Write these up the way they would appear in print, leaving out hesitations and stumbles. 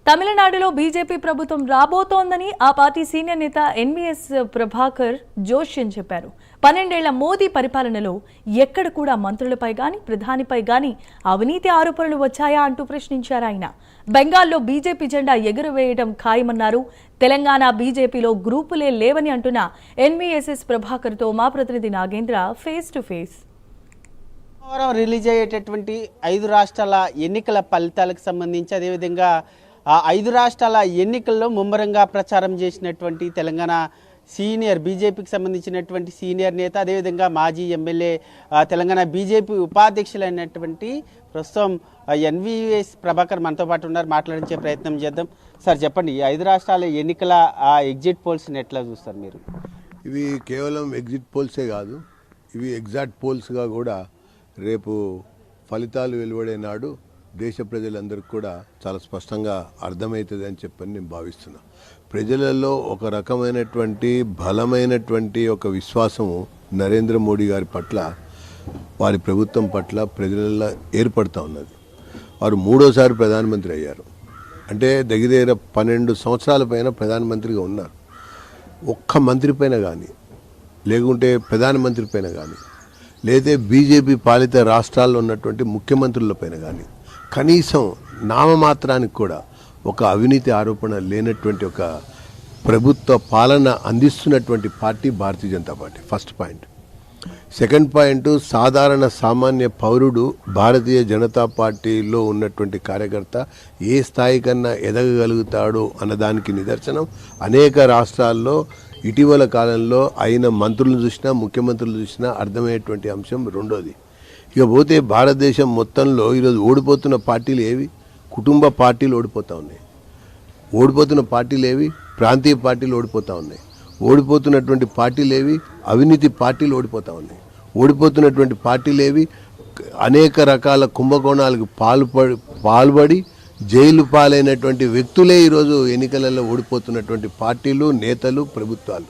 తమిళనాడులో బీజేపీ ప్రభుత్వం రాబోతోందని ఆ పార్టీ సీనియర్ నేత ఎన్వీఎస్ ప్రభాకర్ జోష్యం చెప్పారు. 12 ఏళ్ల మోదీ పరిపాలనలో ఎక్కడ కూడా మంత్రులపై గాని ప్రధానిపై గాని అవినీతి ఆరోపణలు వచ్చాయా అంటూ ప్రశ్నించారు ఆయన. బెంగాల్లో బీజేపీ జెండా ఎగురవేయడం ఖాయమన్నారు. తెలంగాణ బీజేపీలో గ్రూపులే లేవని అంటున్న ఎన్వీఎస్ఎస్ ప్రభాకర్తో మా ప్రతినిధి Nagendra face to face. Release అయ్యేటటువంటి 5 రాష్ట్రాల ఎన్నికల ఫలితాలకు సంబంధించి అదేవిధంగా ఆ 5 రాష్ట్రాల ఎన్నికల్లో ముమ్మరంగా ప్రచారం చేసినటువంటి తెలంగాణ సీనియర్ బీజేపీకి సంబంధించినటువంటి సీనియర్ నేత అదేవిధంగా మాజీ ఎమ్మెల్యే తెలంగాణ బీజేపీ ఉపాధ్యక్షులైనటువంటి ప్రస్తుతం ఎన్వీఎస్ ప్రభాకర్ మనతో పాటు ఉన్నారు. మాట్లాడించే ప్రయత్నం చేద్దాం. సార్ చెప్పండి, ఈ 5 రాష్ట్రాల ఎన్నికల ఎగ్జిట్ పోల్స్ని ఎట్లా చూస్తారు మీరు? ఇవి కేవలం ఎగ్జిట్ పోల్సే కాదు, ఇవి ఎగ్జాక్ట్ పోల్స్గా కూడా రేపు ఫలితాలు వెలువడే నాడు దేశ ప్రజలందరికీ కూడా చాలా స్పష్టంగా అర్థమవుతుంది అని చెప్పని నేను భావిస్తున్నా. ప్రజలలో ఒక రకమైనటువంటి బలమైనటువంటి ఒక విశ్వాసము నరేంద్ర మోడీ గారి పట్ల, వారి ప్రభుత్వం పట్ల ప్రజలలో ఏర్పడుతూ ఉన్నది. వారు 3వసారి ప్రధానమంత్రి అయ్యారు. అంటే దగ్గర 12 సంవత్సరాల పైన ప్రధానమంత్రిగా ఉన్నారు. ఒక్క మంత్రి పైన కానీ, లేకుంటే ప్రధానమంత్రి పైన కానీ, లేదా బీజేపీ పాలిత రాష్ట్రాల్లో ఉన్నటువంటి ముఖ్యమంత్రుల పైన కానీ కనీసం నామమాత్రానికి కూడా ఒక అవినీతి ఆరోపణ లేనటువంటి ఒక ప్రభుత్వ పాలన అందిస్తున్నటువంటి party Bharatiya Janata Party. First point. Second point, సాధారణ సామాన్య పౌరుడు భారతీయ జనతా పార్టీలో ఉన్నటువంటి కార్యకర్త ఏ స్థాయి కన్నా ఎదగగలుగుతాడు అన్నదానికి నిదర్శనం అనేక రాష్ట్రాల్లో ఇటీవల కాలంలో అయిన మంత్రులను చూసినా ముఖ్యమంత్రులు చూసినా అర్థమయ్యేటువంటి అంశం. రెండోది, ఇక పోతే భారతదేశం మొత్తంలో ఈరోజు ఓడిపోతున్న పార్టీలు ఏవి? కుటుంబ పార్టీలు ఓడిపోతూ ఉన్నాయి. ఓడిపోతున్న పార్టీలు ఏవి? ప్రాంతీయ పార్టీలు ఓడిపోతూ ఉన్నాయి. ఓడిపోతున్నటువంటి పార్టీలు ఏవి? అవినీతి పార్టీలు ఓడిపోతూ ఉన్నాయి. ఓడిపోతున్నటువంటి పార్టీలు ఏవి? అనేక రకాల కుంభకోణాలకు పాల్పడి జైలు పాలైనటువంటి వ్యక్తులే ఈరోజు ఎన్నికలలో ఓడిపోతున్నటువంటి పార్టీలు, నేతలు, ప్రభుత్వాలు.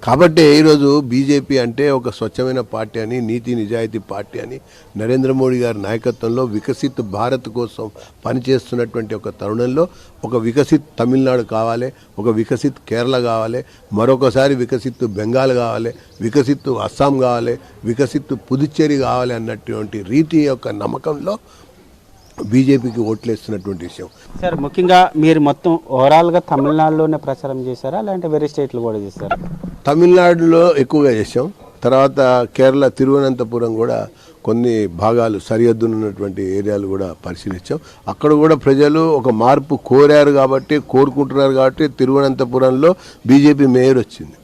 కాబట్టి ఈరోజు బీజేపీ అంటే ఒక స్వచ్ఛమైన పార్టీ అని, నీతి నిజాయితీ పార్టీ అని, నరేంద్ర మోడీ గారి నాయకత్వంలో వికసిత్ భారత్ కోసం పనిచేస్తున్నటువంటి ఒక తరుణంలో ఒక వికసిత్ తమిళనాడు కావాలి, ఒక వికసిత్ కేరళ కావాలి, మరొకసారి వికసిత్ బెంగాల్ కావాలి, వికసిత్ అస్సాం కావాలి, వికసిత్ పుదుచ్చేరి కావాలి అన్నటువంటి రీతి యొక్క నమ్మకంలో బీజేపీకి ఓట్లేస్తున్నటువంటి విషయం. సార్, ముఖ్యంగా మీరు మొత్తం ఓవరాల్గా తమిళనాడులోనే ప్రచారం చేశారా లేదంటే వేరే స్టేట్లు కూడా చేశారా? తమిళనాడులో ఎక్కువగా చేశాం. తర్వాత కేరళ తిరువనంతపురం కూడా కొన్ని భాగాలు సరిహద్దునున్నటువంటి ఏరియాలు కూడా పరిశీలించాం. అక్కడ కూడా ప్రజలు ఒక మార్పు కోరుకుంటున్నారు కాబట్టి తిరువనంతపురంలో బీజేపీ మేయర్ వచ్చింది.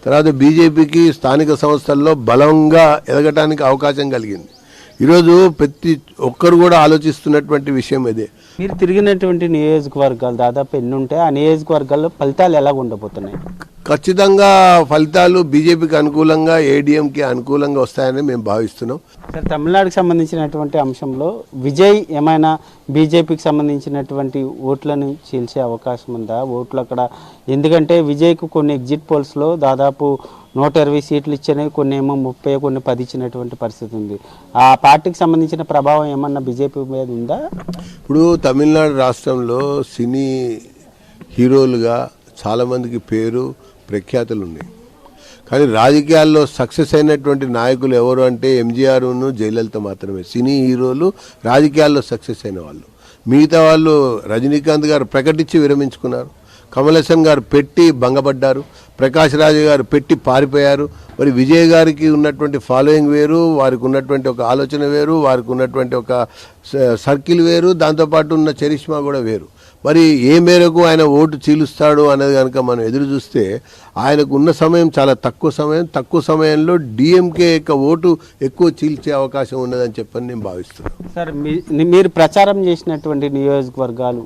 తర్వాత బీజేపీకి స్థానిక సంస్థల్లో బలంగా ఎదగటానికి అవకాశం కలిగింది. ఈరోజు ప్రతి ఒక్కరు కూడా ఆలోచిస్తున్నటువంటి విషయం ఇదే. మీరు తిరిగినటువంటి నియోజకవర్గాలు దాదాపు ఎన్ని ఉంటాయి? ఆ నియోజకవర్గాల్లో ఫలితాలు ఎలా ఉండబోతున్నాయి? ఖచ్చితంగా ఫలితాలు బీజేపీకి అనుకూలంగా, ఏడీఎంకి అనుకూలంగా వస్తాయని మేము భావిస్తున్నాం. సార్, తమిళనాడుకి సంబంధించినటువంటి అంశంలో విజయ్ ఏమైనా బీజేపీకి సంబంధించినటువంటి ఓట్లను చీల్చే అవకాశం ఉందా? ఓట్లు అక్కడ, ఎందుకంటే విజయ్కు కొన్ని ఎగ్జిట్ పోల్స్లో దాదాపు 120 సీట్లు ఇచ్చినవి, కొన్ని ఏమో 30, కొన్ని 10 ఇచ్చినటువంటి పరిస్థితి ఉంది. ఆ పార్టీకి సంబంధించిన ప్రభావం ఏమన్నా బీజేపీ మీద ఉందా? ఇప్పుడు తమిళనాడు రాష్ట్రంలో సినీ హీరోలుగా చాలామందికి పేరు ప్రఖ్యాతులు ఉన్నాయి. కానీ రాజకీయాల్లో సక్సెస్ అయినటువంటి నాయకులు ఎవరు అంటే ఎంజీఆర్ను జయలలిత మాత్రమే సినీ హీరోలు రాజకీయాల్లో సక్సెస్ అయిన వాళ్ళు. మిగతా వాళ్ళు రజనీకాంత్ గారు ప్రకటించి విరమించుకున్నారు, కమల్ హాసన్ గారు పెట్టి భంగపడ్డారు, ప్రకాష్ రాజ్ గారు పెట్టి పారిపోయారు. మరి విజయ్ గారికి ఉన్నటువంటి ఫాలోయింగ్ వేరు, వారికి ఉన్నటువంటి ఒక ఆలోచన వేరు, వారికి ఉన్నటువంటి ఒక సర్కిల్ వేరు, దాంతోపాటు ఉన్న చరిష్మా కూడా వేరు. మరి ఏ మేరకు ఆయన ఓటు చీలుస్తాడు అనేది కనుక మనం ఎదురు చూస్తే ఆయనకు ఉన్న సమయం చాలా తక్కువ సమయంలో డిఎంకే యొక్క ఓటు ఎక్కువ చీల్చే అవకాశం ఉన్నదని చెప్పని నేను భావిస్తున్నాను. సార్, మీరు ప్రచారం చేసినటువంటి నియోజకవర్గాలు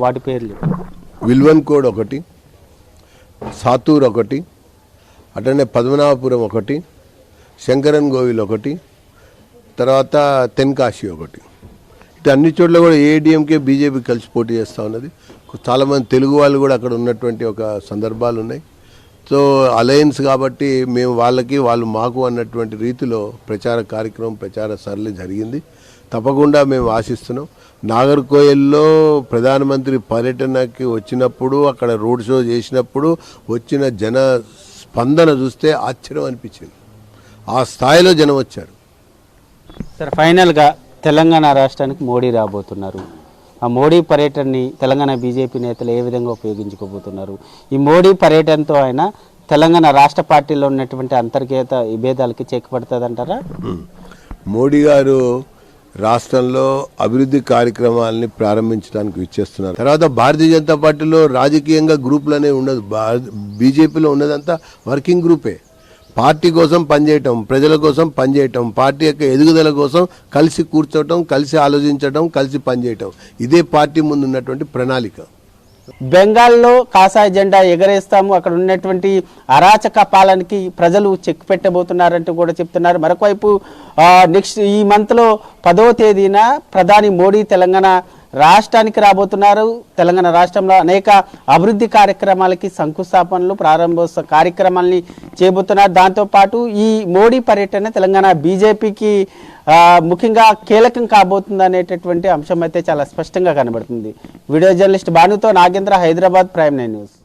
వాటి పేర్లు? విల్వన్కోడ్ ఒకటి, సాతూర్ ఒకటి, అటనే పద్మనాభపురం ఒకటి, శంకరన్ గోవిల్ ఒకటి, తర్వాత తెన్కాశి ఒకటి. అన్ని చోట్ల కూడా ఏడీఎంకే బీజేపీ కలిసి పోటీ చేస్తూ ఉన్నది. చాలామంది తెలుగు వాళ్ళు కూడా అక్కడ ఉన్నటువంటి ఒక సందర్భాలు ఉన్నాయి. సో అలయన్స్ కాబట్టి మేము వాళ్ళకి, వాళ్ళు మాకు అన్నటువంటి రీతిలో ప్రచార కార్యక్రమం, ప్రచార సరళి జరిగింది. తప్పకుండా మేము ఆశిస్తున్నాం. నాగర్కోయిల్లో ప్రధానమంత్రి పర్యటనకి వచ్చినప్పుడు అక్కడ రోడ్ షో చేసినప్పుడు వచ్చిన జన స్పందన చూస్తే ఆశ్చర్యం అనిపించింది. ఆ స్థాయిలో జనం వచ్చారు. సార్, ఫైనల్గా తెలంగాణ రాష్ట్రానికి మోడీ రాబోతున్నారు. ఆ మోడీ పర్యటనని తెలంగాణ బీజేపీ నేతలు ఏ విధంగా ఉపయోగించుకోబోతున్నారు? ఈ మోడీ పర్యటనతో ఆయన తెలంగాణ రాష్ట్ర పార్టీలో ఉన్నటువంటి అంతర్గత విభేదాలకి చెక్ పడుతుందంటారా? మోడీ గారు రాష్ట్రంలో అభివృద్ధి కార్యక్రమాలని ప్రారంభించడానికి ఇచ్చేస్తున్నారు. తర్వాత భారతీయ జనతా పార్టీలో రాజకీయంగా గ్రూపులు అనేవి ఉండదు. బీజేపీలో ఉన్నదంతా వర్కింగ్ గ్రూపే. పార్టీ కోసం పనిచేయటం, ప్రజల కోసం పనిచేయటం, పార్టీ యొక్క ఎదుగుదల కోసం కలిసి కూర్చోవటం, కలిసి ఆలోచించటం, కలిసి పనిచేయటం, ఇదే పార్టీ ముందు ఉన్నటువంటి ప్రణాళిక. బెంగాల్లో కాషాయ జెండా ఎగరేస్తాము, అక్కడ ఉన్నటువంటి అరాచక పాలనకి ప్రజలు చెక్ పెట్టబోతున్నారంటూ కూడా చెప్తున్నారు. మరొకవైపు నెక్స్ట్ ఈ మంత్లో 10వ తేదీన ప్రధాని మోడీ తెలంగాణ రాష్ట్రానికి రాబోతున్నారు. తెలంగాణ రాష్ట్రంలో అనేక అభివృద్ధి కార్యక్రమాలకి శంకుస్థాపనలు, ప్రారంభోత్సవ కార్యక్రమాలని చేయబోతున్నారు. దాంతోపాటు ఈ మోడీ పర్యటన తెలంగాణ బీజేపీకి ముఖ్యంగా కీలకం కాబోతుంది అనేటటువంటి అంశం అయితే చాలా స్పష్టంగా కనబడుతుంది. వీడియో జర్నలిస్ట్ భానుతో నాగేంద్ర, హైదరాబాద్, ప్రైమ్ 9 న్యూస్.